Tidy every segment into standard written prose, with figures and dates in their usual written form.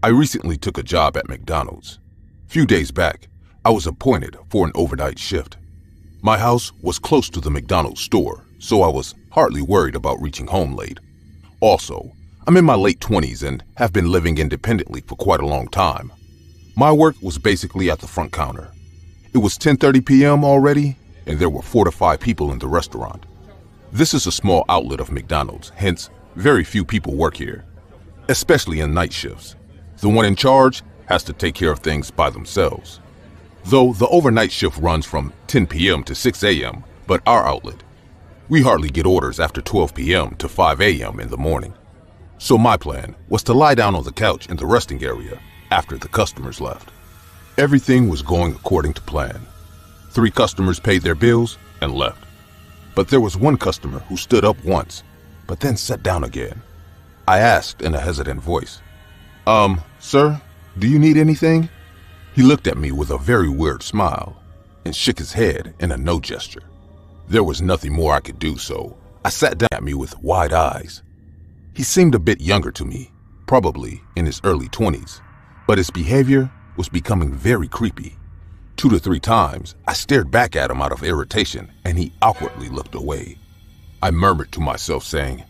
I recently took a job at McDonald's. A few days back, I was appointed for an overnight shift. My house was close to the McDonald's store, so I was hardly worried about reaching home late. Also, I'm in my late 20s and have been living independently for quite a long time. My work was basically at the front counter. It was 10:30 p.m. already, and there were 4 to 5 people in the restaurant. This is a small outlet of McDonald's, hence very few people work here, especially in night shifts. The one in charge has to take care of things by themselves. Though the overnight shift runs from 10 p.m. to 6 a.m., but our outlet, we hardly get orders after 12 p.m. to 5 a.m. in the morning. So my plan was to lie down on the couch in the resting area after the customers left. Everything was going according to plan. 3 customers paid their bills and left. But there was one customer who stood up once, but then sat down again. I asked in a hesitant voice, Sir, do you need anything?" He looked at me with a very weird smile and shook his head in a no gesture. There was nothing more I could do, so I sat down at me with wide eyes. He seemed a bit younger to me, probably in his early 20s, but his behavior was becoming very creepy. 2 to 3 times, I stared back at him out of irritation, and he awkwardly looked away. I murmured to myself saying,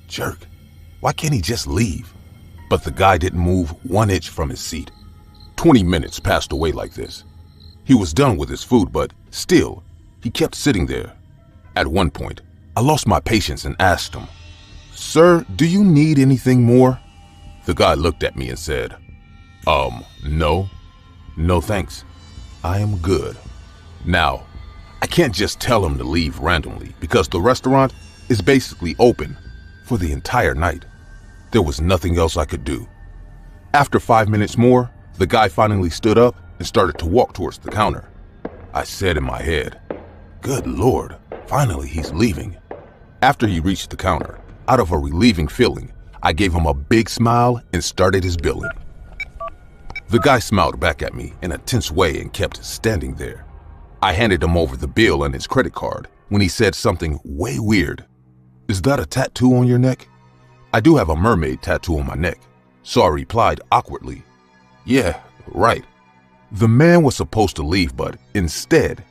"Jerk, why can't he just leave?" But the guy didn't move 1 inch from his seat. 20 minutes passed away like this. He was done with his food, but still, he kept sitting there. At one point, I lost my patience and asked him, "Sir, do you need anything more?" The guy looked at me and said, No thanks. I am good." Now, I can't just tell him to leave randomly because the restaurant is basically open for the entire night. There was nothing else I could do. After 5 minutes more, the guy finally stood up and started to walk towards the counter. I said in my head, "Good Lord, finally he's leaving." After he reached the counter, out of a relieving feeling, I gave him a big smile and started his billing. The guy smiled back at me in a tense way and kept standing there. I handed him over the bill and his credit card when he said something way weird. "Is that a tattoo on your neck?" I do have a mermaid tattoo on my neck, so I replied awkwardly, "Yeah, right." The man was supposed to leave, but instead,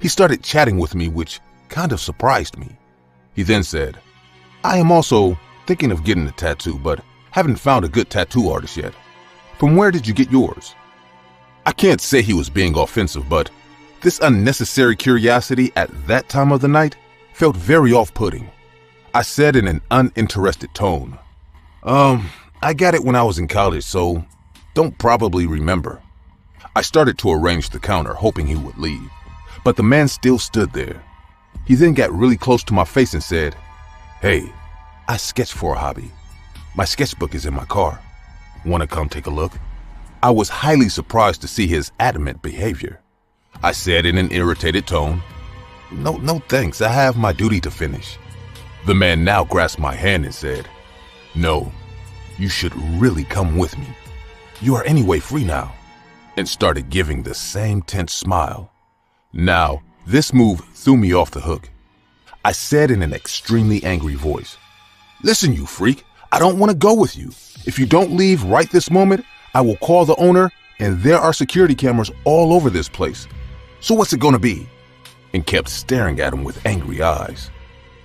he started chatting with me, which kind of surprised me. He then said, "I am also thinking of getting a tattoo, but haven't found a good tattoo artist yet. From where did you get yours?" I can't say he was being offensive, but this unnecessary curiosity at that time of the night felt very off-putting. I said in an uninterested tone, I got it when I was in college, so don't probably remember." I started to arrange the counter, hoping he would leave, but the man still stood there. He then got really close to my face and said, "Hey, I sketch for a hobby. My sketchbook is in my car. Want to come take a look?" I was highly surprised to see his adamant behavior. I said in an irritated tone, No thanks, I have my duty to finish." The man now grasped my hand and said, "No, you should really come with me. You are anyway free now," and started giving the same tense smile. Now, this move threw me off the hook. I said in an extremely angry voice, "Listen, you freak, I don't want to go with you. If you don't leave right this moment, I will call the owner, and there are security cameras all over this place. So what's it gonna be?" And kept staring at him with angry eyes.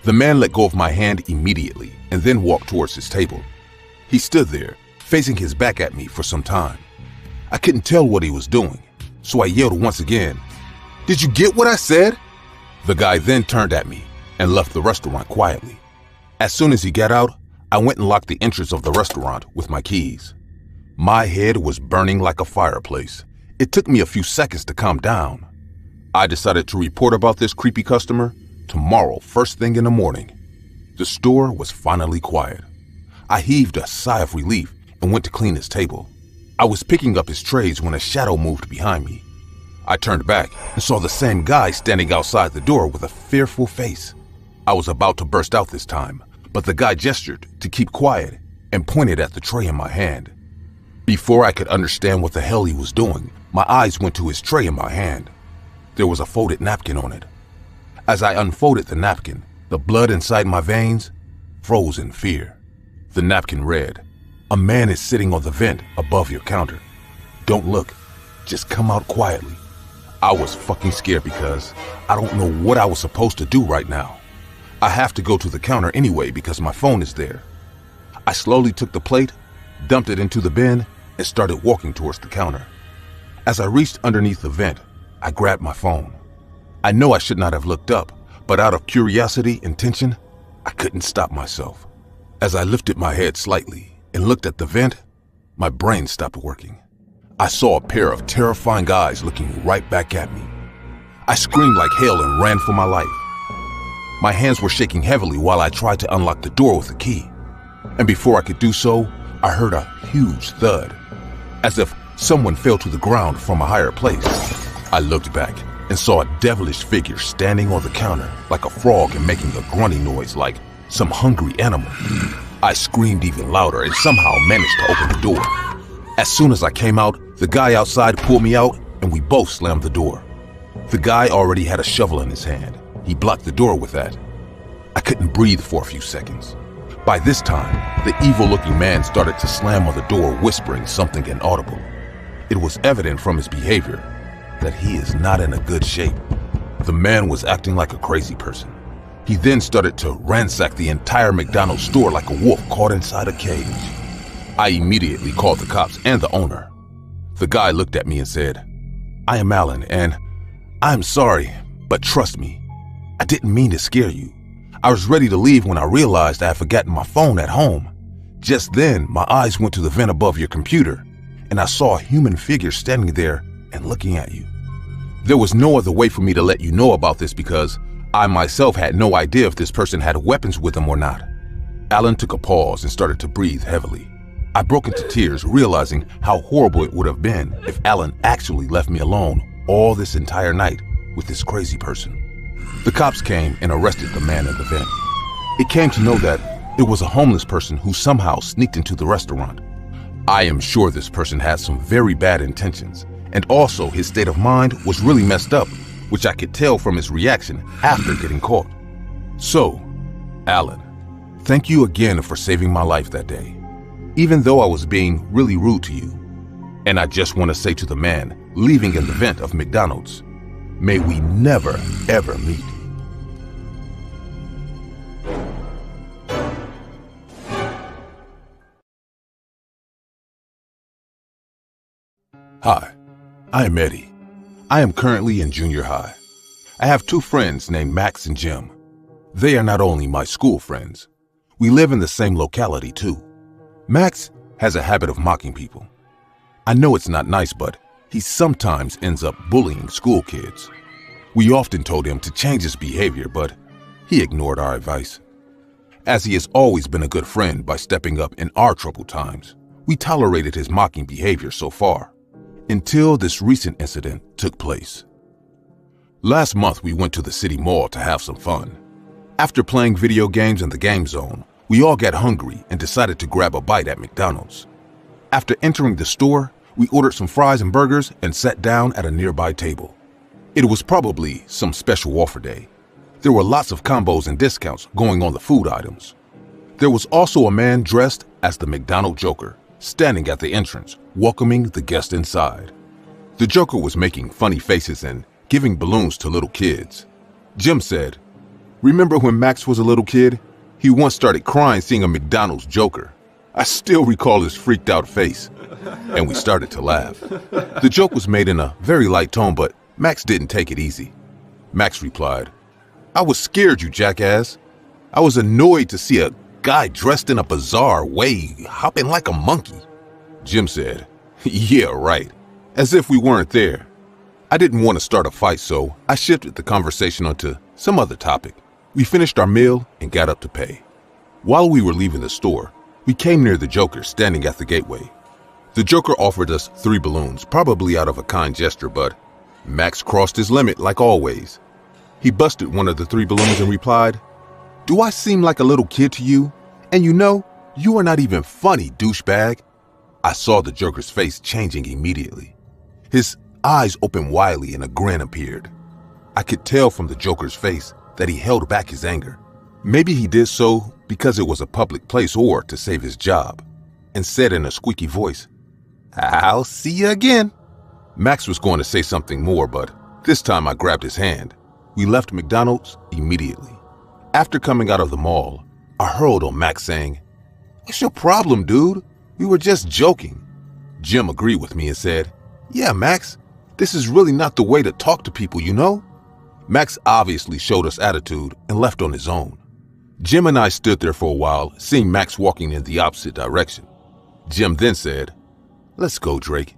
The man let go of my hand immediately and then walked towards his table. He stood there, facing his back at me for some time. I couldn't tell what he was doing, so I yelled once again, "Did you get what I said?" The guy then turned at me and left the restaurant quietly. As soon as he got out, I went and locked the entrance of the restaurant with my keys. My head was burning like a fireplace. It took me a few seconds to calm down. I decided to report about this creepy customer tomorrow, first thing in the morning. The store was finally quiet. I heaved a sigh of relief and went to clean his table. I was picking up his trays when a shadow moved behind me. I turned back and saw the same guy standing outside the door with a fearful face. I was about to burst out this time, but the guy gestured to keep quiet and pointed at the tray in my hand. Before I could understand what the hell he was doing, my eyes went to his tray in my hand. There was a folded napkin on it. As I unfolded the napkin, the blood inside my veins froze in fear. The napkin read, A man is sitting on the vent above your counter. Don't look. Just come out quietly. I was fucking scared because I don't know what I was supposed to do right now. I have to go to the counter anyway because my phone is there. I slowly took the plate, dumped it into the bin, and started walking towards the counter. As I reached underneath the vent, I grabbed my phone. I know I should not have looked up, but out of curiosity and tension, I couldn't stop myself. As I lifted my head slightly and looked at the vent, my brain stopped working. I saw a pair of terrifying eyes looking right back at me. I screamed like hell and ran for my life. My hands were shaking heavily while I tried to unlock the door with a key. And before I could do so, I heard a huge thud, as if someone fell to the ground from a higher place. I looked back and saw a devilish figure standing on the counter like a frog and making a grunting noise like some hungry animal. I screamed even louder and somehow managed to open the door. As soon as I came out, the guy outside pulled me out and we both slammed the door. The guy already had a shovel in his hand. He blocked the door with that. I couldn't breathe for a few seconds. By this time, the evil-looking man started to slam on the door, whispering something inaudible. It was evident from his behavior that he is not in a good shape. The man was acting like a crazy person. He then started to ransack the entire McDonald's store like a wolf caught inside a cage. I immediately called the cops and the owner. The guy looked at me and said, "I am Alan, and I'm sorry, but trust me, I didn't mean to scare you. I was ready to leave when I realized I had forgotten my phone at home. Just then, my eyes went to the vent above your computer, and I saw a human figure standing there and looking at you. There was no other way for me to let you know about this because I myself had no idea if this person had weapons with them or not." Alan took a pause and started to breathe heavily. I broke into tears, realizing how horrible it would have been if Alan actually left me alone all this entire night with this crazy person. The cops came and arrested the man in the vent. It came to know that it was a homeless person who somehow sneaked into the restaurant. I am sure this person had some very bad intentions, and also his state of mind was really messed up, which I could tell from his reaction after getting caught. So, Alan, thank you again for saving my life that day, even though I was being really rude to you. And I just want to say to the man leaving in the vent of McDonald's, may we never, ever meet. Hi, I am Eddie. I am currently in junior high. I have two friends named Max and Jim. They are not only my school friends, we live in the same locality too. Max has a habit of mocking people. I know it's not nice, but he sometimes ends up bullying school kids. We often told him to change his behavior, but he ignored our advice. As he has always been a good friend by stepping up in our troubled times, we tolerated his mocking behavior so far, until this recent incident took place. Last month, we went to the city mall to have some fun. After playing video games in the game zone, we all got hungry and decided to grab a bite at McDonald's. After entering the store, we ordered some fries and burgers and sat down at a nearby table. It was probably some special offer day. There were lots of combos and discounts going on the food items. There was also a man dressed as the McDonald Joker, standing at the entrance, welcoming the guest inside. The Joker was making funny faces and giving balloons to little kids. Jim said, "Remember when Max was a little kid? He once started crying seeing a McDonald's Joker. I still recall his freaked out face." And we started to laugh. The joke was made in a very light tone, but Max didn't take it easy. Max replied, "I was scared, you jackass. I was annoyed to see a guy dressed in a bizarre way hopping like a monkey." Jim said, "Yeah, right," as if we weren't there. I didn't want to start a fight, so I shifted the conversation onto some other topic. We finished our meal and got up to pay. While we were leaving the store, we came near the Joker standing at the gateway. The Joker offered us 3 balloons, probably out of a kind gesture, but Max crossed his limit like always. He busted one of the 3 balloons and replied, "Do I seem like a little kid to you? And you are not even funny, douchebag." I saw the Joker's face changing immediately. His eyes opened widely and a grin appeared. I could tell from the Joker's face that he held back his anger. Maybe he did so because it was a public place or to save his job. and said in a squeaky voice, "I'll see you again." Max was going to say something more, but this time I grabbed his hand. We left McDonald's immediately. After coming out of the mall, I hurled on Max saying, "What's your problem, dude? We were just joking." Jim agreed with me and said, "Yeah, Max, this is really not the way to talk to people, you know?" Max obviously showed us attitude and left on his own. Jim and I stood there for a while, seeing Max walking in the opposite direction. Jim then said, "Let's go, Drake.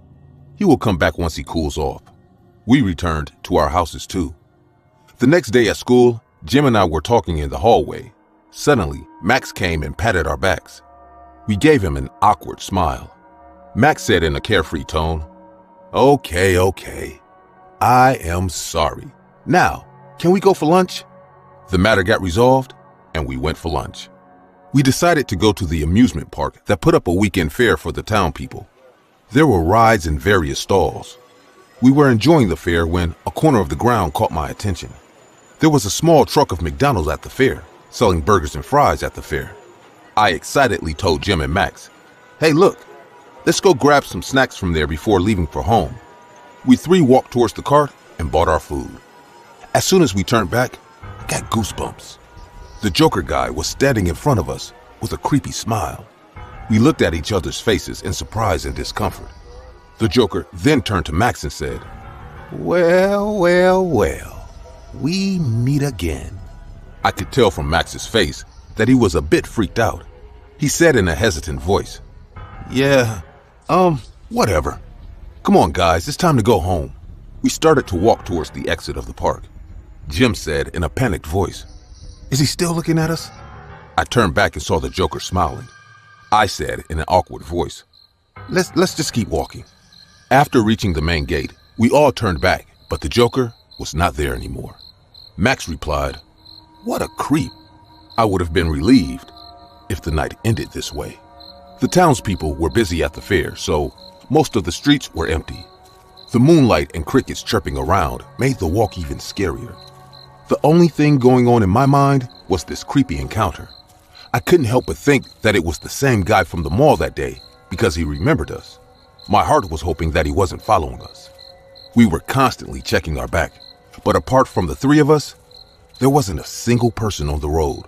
He will come back once he cools off." We returned to our houses too. The next day at school, Jim and I were talking in the hallway. Suddenly, Max came and patted our backs. We gave him an awkward smile. Max said in a carefree tone, Okay. I am sorry. Now, can we go for lunch?" The matter got resolved, and we went for lunch. We decided to go to the amusement park that put up a weekend fair for the town people. There were rides in various stalls. We were enjoying the fair when a corner of the ground caught my attention. There was a small truck of McDonald's at the fair, selling burgers and fries at the fair. I excitedly told Jim and Max, "Hey, look, let's go grab some snacks from there before leaving for home." We three walked towards the cart and bought our food. As soon as we turned back, I got goosebumps. The Joker guy was standing in front of us with a creepy smile. We looked at each other's faces in surprise and discomfort. The Joker then turned to Max and said, Well, we meet again." I could tell from Max's face that he was a bit freaked out. He said in a hesitant voice, "Yeah, whatever. Come on, guys, it's time to go home." We started to walk towards the exit of the park. Jim said in a panicked voice, "Is he still looking at us?" I turned back and saw the Joker smiling. I said in an awkward voice, Let's just keep walking." After reaching the main gate, we all turned back, but the Joker was not there anymore. Max replied, "What a creep." I would have been relieved if the night ended this way. The townspeople were busy at the fair, so most of the streets were empty. The moonlight and crickets chirping around made the walk even scarier. The only thing going on in my mind was this creepy encounter. I couldn't help but think that it was the same guy from the mall that day because he remembered us. My heart was hoping that he wasn't following us. We were constantly checking our back, but apart from the three of us, there wasn't a single person on the road.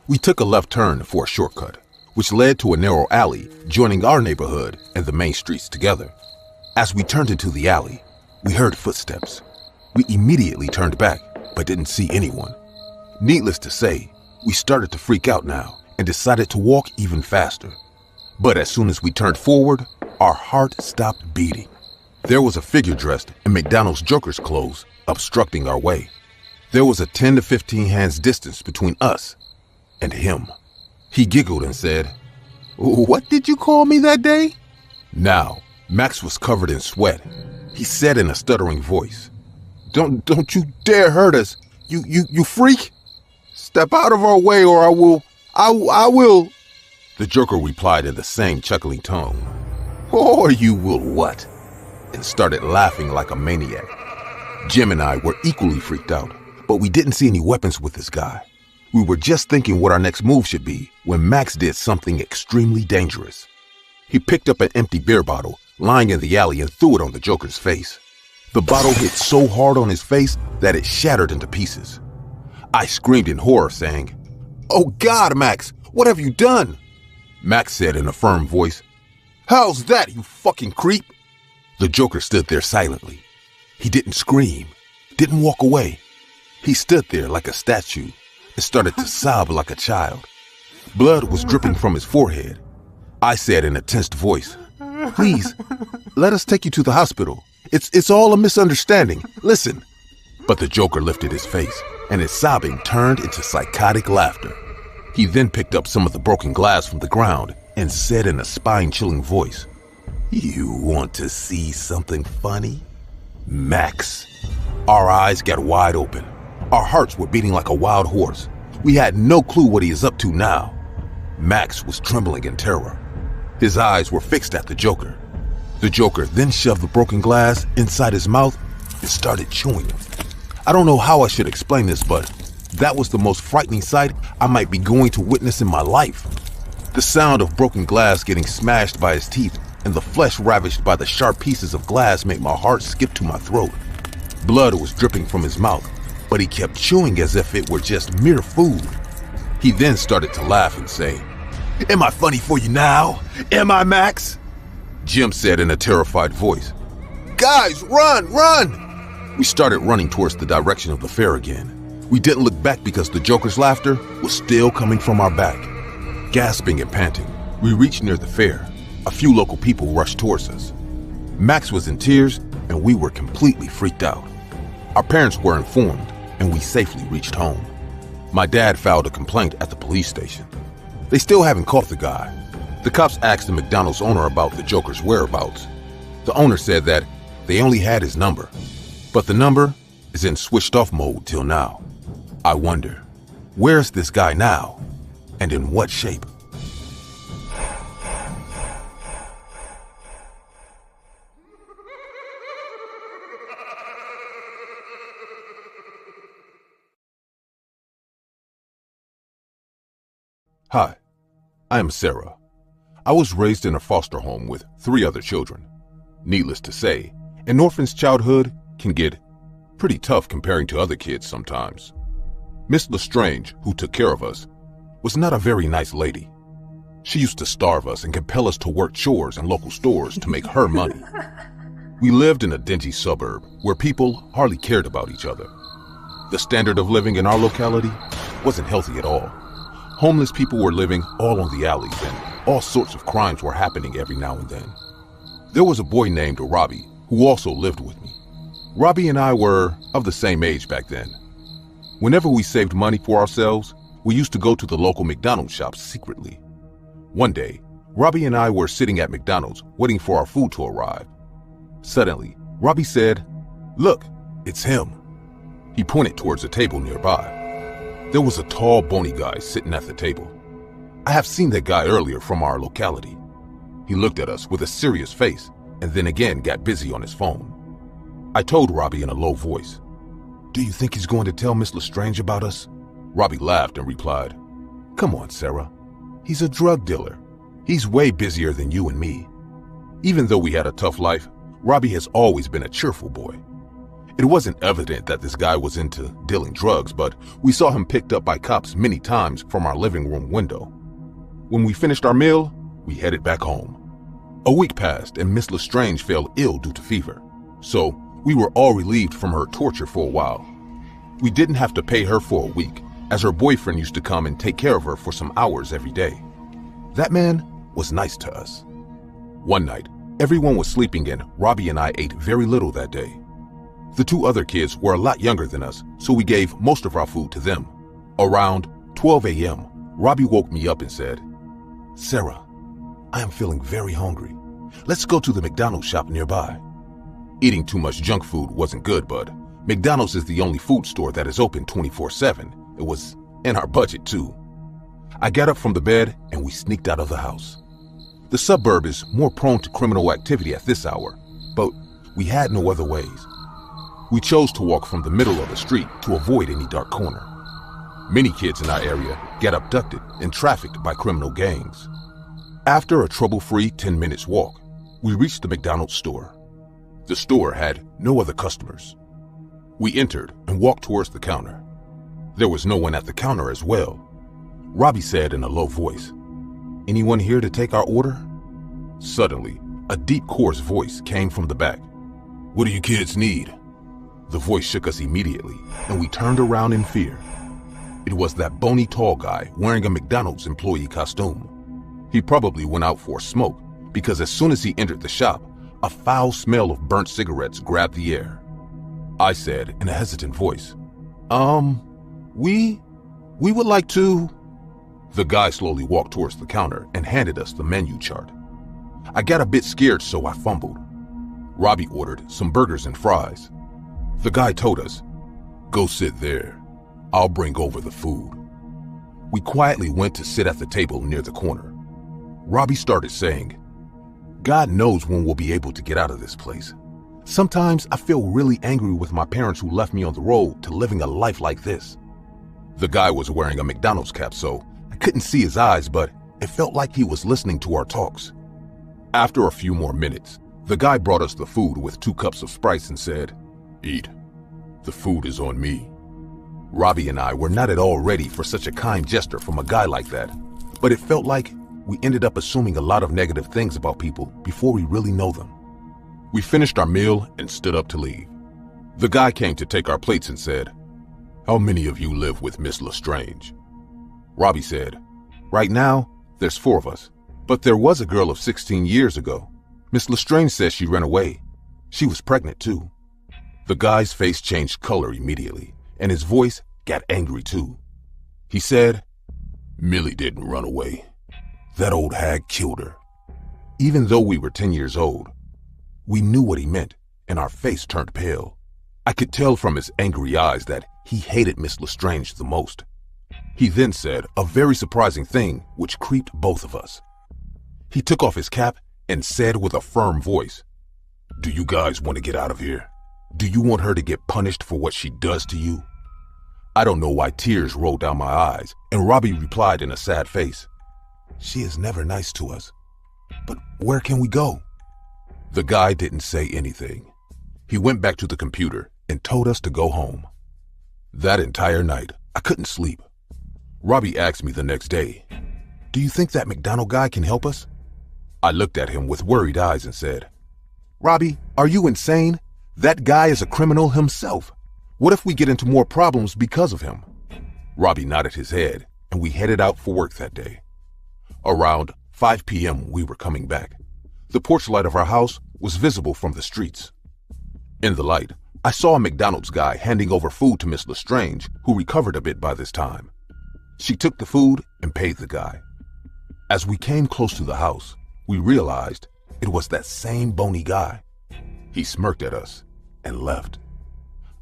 We took a left turn for a shortcut, which led to a narrow alley joining our neighborhood and the main streets together. As we turned into the alley, we heard footsteps. We immediately turned back, but didn't see anyone. Needless to say, we started to freak out now and decided to walk even faster. But as soon as we turned forward, our heart stopped beating. There was a figure dressed in McDonald's Joker's clothes obstructing our way. There was a 10 to 15 hands distance between us and him. He giggled and said, "What did you call me that day?" Now, Max was covered in sweat. He said in a stuttering voice, Don't you dare hurt us, you freak! Step out of our way or I will. The Joker replied in the same chuckling tone, "Or you will what?" and started laughing like a maniac. Jim and I were equally freaked out, but we didn't see any weapons with this guy. We were just thinking what our next move should be when Max did something extremely dangerous. He picked up an empty beer bottle lying in the alley and threw it on the Joker's face. The bottle hit so hard on his face that it shattered into pieces. I screamed in horror, saying, "Oh God, Max, what have you done?" Max said in a firm voice, "How's that, you fucking creep?" The Joker stood there silently. He didn't scream, didn't walk away. He stood there like a statue and started to sob like a child. Blood was dripping from his forehead. I said in a tensed voice, "Please, let us take you to the hospital. It's all a misunderstanding. Listen." But the Joker lifted his face, and his sobbing turned into psychotic laughter. He then picked up some of the broken glass from the ground and said in a spine-chilling voice, "You want to see something funny? Max." Our eyes got wide open. Our hearts were beating like a wild horse. We had no clue what he is up to now. Max was trembling in terror. His eyes were fixed at the Joker. The Joker then shoved the broken glass inside his mouth and started chewing it. I don't know how I should explain this, but that was the most frightening sight I might be going to witness in my life. The sound of broken glass getting smashed by his teeth and the flesh ravaged by the sharp pieces of glass made my heart skip to my throat. Blood was dripping from his mouth, but he kept chewing as if it were just mere food. He then started to laugh and say, "Am I funny for you now? Am I, Max?" Jim said in a terrified voice, "Guys, run, run!" We started running towards the direction of the fair again. We didn't look back because the Joker's laughter was still coming from our back. Gasping and panting, we reached near the fair. A few local people rushed towards us. Max was in tears and we were completely freaked out. Our parents were informed and we safely reached home. My dad filed a complaint at the police station. They still haven't caught the guy. The cops asked the McDonald's owner about the Joker's whereabouts. The owner said that they only had his number, but the number is in switched off mode till now. I wonder, where's this guy now and in what shape? Hi, I am Sarah. I was raised in a foster home with 3 other children. Needless to say, an orphan's childhood can get pretty tough comparing to other kids sometimes. Miss Lestrange, who took care of us, was not a very nice lady. She used to starve us and compel us to work chores in local stores to make her money. We lived in a dingy suburb where people hardly cared about each other. The standard of living in our locality wasn't healthy at all. Homeless people were living all on the alleys and all sorts of crimes were happening every now and then. There was a boy named Robbie who also lived with me. Robbie and I were of the same age back then. Whenever we saved money for ourselves, we used to go to the local McDonald's shop secretly. One day, Robbie and I were sitting at McDonald's waiting for our food to arrive. Suddenly, Robbie said, "Look, it's him." He pointed towards a table nearby. There was a tall, bony guy sitting at the table. I have seen that guy earlier from our locality. He looked at us with a serious face and then again got busy on his phone. I told Robbie in a low voice, "Do you think he's going to tell Miss Lestrange about us?" Robbie laughed and replied, "Come on, Sarah. He's a drug dealer. He's way busier than you and me." Even though we had a tough life, Robbie has always been a cheerful boy. It wasn't evident that this guy was into dealing drugs, but we saw him picked up by cops many times from our living room window. When we finished our meal, we headed back home. A week passed and Miss Lestrange fell ill due to fever, so we were all relieved from her torture for a while. We didn't have to pay her for a week, as her boyfriend used to come and take care of her for some hours every day. That man was nice to us. One night, everyone was sleeping and Robbie and I ate very little that day. The 2 other kids were a lot younger than us, so we gave most of our food to them. Around 12 a.m., Robbie woke me up and said, "Sarah, I am feeling very hungry. Let's go to the McDonald's shop nearby." Eating too much junk food wasn't good, but McDonald's is the only food store that is open 24/7. It was in our budget too. I got up from the bed and we sneaked out of the house. The suburb is more prone to criminal activity at this hour, but we had no other ways. We chose to walk from the middle of the street to avoid any dark corner. Many kids in our area get abducted and trafficked by criminal gangs. After a trouble-free 10 minutes walk, we reached the McDonald's store. The store had no other customers. We entered and walked towards the counter. There was no one at the counter as well. Robbie said in a low voice, "Anyone here to take our order?" Suddenly, a deep, coarse voice came from the back. "What do you kids need?" The voice shook us immediately, and we turned around in fear. It was that bony, tall guy wearing a McDonald's employee costume. He probably went out for a smoke, because as soon as he entered the shop, a foul smell of burnt cigarettes grabbed the air. I said in a hesitant voice, We would like to..." The guy slowly walked towards the counter and handed us the menu chart. I got a bit scared, so I fumbled. Robbie ordered some burgers and fries. The guy told us, "Go sit there. I'll bring over the food." We quietly went to sit at the table near the corner. Robbie started saying, "God knows when we'll be able to get out of this place. Sometimes I feel really angry with my parents who left me on the road to living a life like this." The guy was wearing a McDonald's cap, so I couldn't see his eyes, but It felt like he was listening to our talks. After a few more minutes, the guy brought us the food with 2 cups of Sprite and said, "Eat. The food is on me." Robbie and I were not at all ready for such a kind gesture from a guy like that, but it felt like we ended up assuming a lot of negative things about people before we really know them. We finished our meal and stood up to leave. The guy came to take our plates and said, "How many of you live with Miss Lestrange?" Robbie said, "Right now, there's 4 of us, but there was a girl of 16 years ago. Miss Lestrange says she ran away. She was pregnant too." The guy's face changed color immediately, and his voice got angry too. He said, "Millie didn't run away. That old hag killed her." Even though we were 10 years old, we knew what he meant, and our face turned pale. I could tell from his angry eyes that he hated Miss Lestrange the most. He then said a very surprising thing which creeped both of us. He took off his cap and said with a firm voice, "Do you guys want to get out of here? Do you want her to get punished for what she does to you?" I don't know why tears rolled down my eyes, and Robbie replied in a sad face, "She is never nice to us. But where can we go?" The guy didn't say anything. He went back to the computer and told us to go home. That entire night, I couldn't sleep. Robbie asked me the next day, "Do you think that McDonald guy can help us?" I looked at him with worried eyes and said, "Robbie, are you insane? That guy is a criminal himself. What if we get into more problems because of him?" Robbie nodded his head, and we headed out for work that day. Around 5 p.m. we were coming back. The porch light of our house was visible from the streets. In the light, I saw a McDonald's guy handing over food to Miss Lestrange, who recovered a bit by this time. She took the food and paid the guy. As we came close to the house, we realized it was that same bony guy. He smirked at us and left.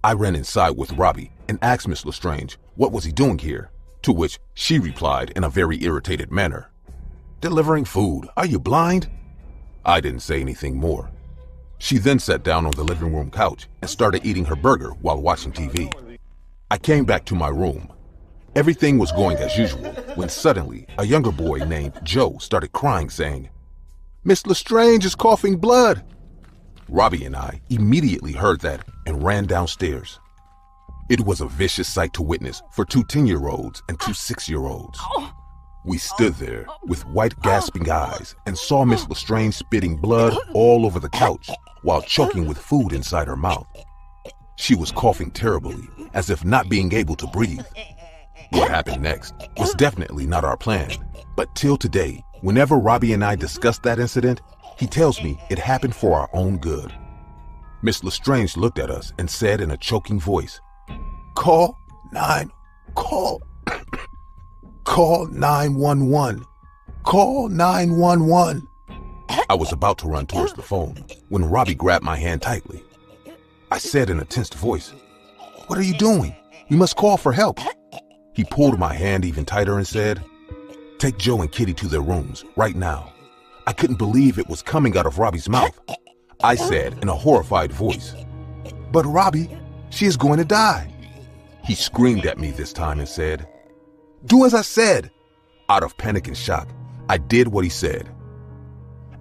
I ran inside with Robbie and asked Miss Lestrange what was he doing here, to which she replied in a very irritated manner, "Delivering food. Are you blind?" I didn't say anything more. She then sat down on the living room couch and started eating her burger while watching TV. I came back to my room. Everything was going as usual when suddenly a younger boy named Joe started crying, saying, "Miss Lestrange is coughing blood." Robbie and I immediately heard that and ran downstairs. It was a vicious sight to witness for 2 10-year-olds and 2 6-year-olds. We stood there with white gasping eyes and saw Miss Lestrange spitting blood all over the couch while choking with food inside her mouth. She was coughing terribly, as if not being able to breathe. What happened next was definitely not our plan, but till today, whenever Robbie and I discuss that incident, he tells me it happened for our own good. Miss Lestrange looked at us and said in a choking voice, Call 911. Call 911. I was about to run towards the phone when Robbie grabbed my hand tightly. I said in a tensed voice, "What are you doing? You must call for help." He pulled my hand even tighter and said, "Take Joe and Kitty to their rooms right now." I couldn't believe it was coming out of Robbie's mouth. I said in a horrified voice, "But Robbie, she is going to die." He screamed at me this time and said, "Do as I said." Out of panic and shock, I did what he said.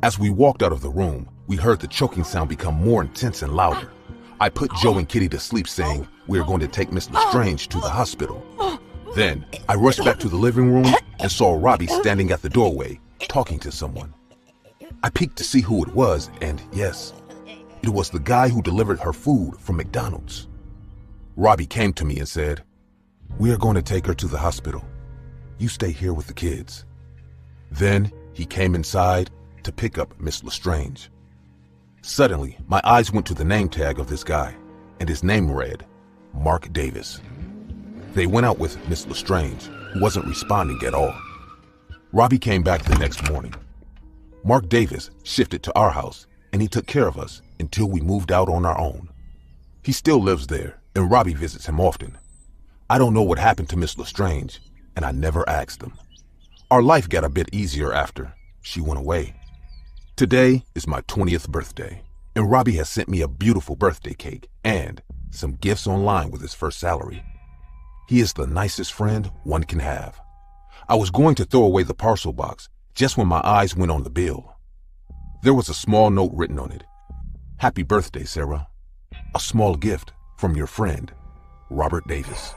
As we walked out of the room, we heard the choking sound become more intense and louder. I put Joe and Kitty to sleep, saying we are going to take Miss Lestrange to the hospital. Then I rushed back to the living room and saw Robbie standing at the doorway, talking to someone. I peeked to see who it was, and yes, it was the guy who delivered her food from McDonald's. Robbie came to me and said, "We are going to take her to the hospital. You stay here with the kids." Then he came inside to pick up Miss Lestrange. Suddenly, my eyes went to the name tag of this guy, and his name read, Mark Davis. They went out with Miss Lestrange, who wasn't responding at all. Robbie came back the next morning. Mark Davis shifted to our house, and he took care of us until we moved out on our own. He still lives there, and Robbie visits him often. I don't know what happened to Miss Lestrange, and I never asked him. Our life got a bit easier after she went away. Today is my 20th birthday, and Robbie has sent me a beautiful birthday cake and some gifts online with his first salary. He is the nicest friend one can have. I was going to throw away the parcel box just when my eyes went on the bill. There was a small note written on it. "Happy birthday, Sarah. A small gift from your friend, Robert Davis."